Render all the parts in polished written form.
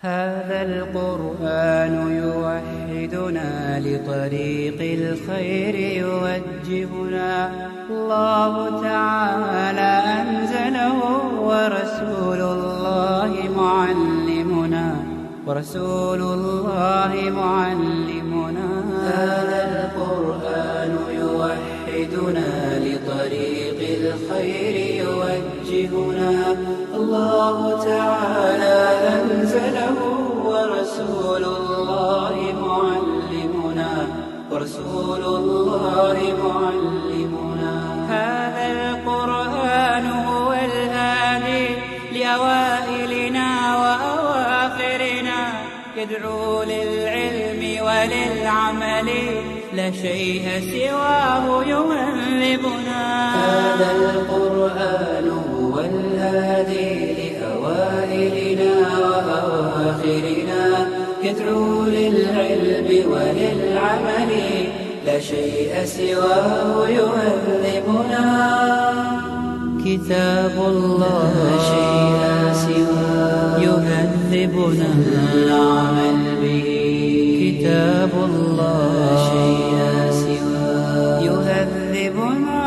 هذا القرآن يوحدنا لطريق الخير يوجهنا. الله تعالى أنزله ورسول الله معلمنا. هذا القرآن يوحدنا لطريق الخير يوجهنا. الله تعالى أنزله ورسول الله معلمنا. هذا القرآن هو الهادي لأوائلنا وأواخرنا، يدعو للعلم وللعمل، لا شيء سواه يهذبنا. هذا القرآن هو الهادي لأوائلنا وأواخرنا، يدعو للعلم وللعمل، لا شيء سواه يهذبنا. كتاب الله لا شيء سواه يهذبنا العمل به. كتاب الله لا شيء سواه يهذبنا.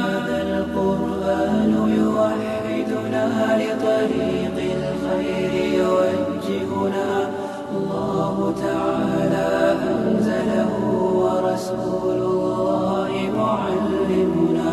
هذا القرآن يوحدنا لطريق الخير يوجهنا. الله تعالى أنزله ورسول الله معلمنا.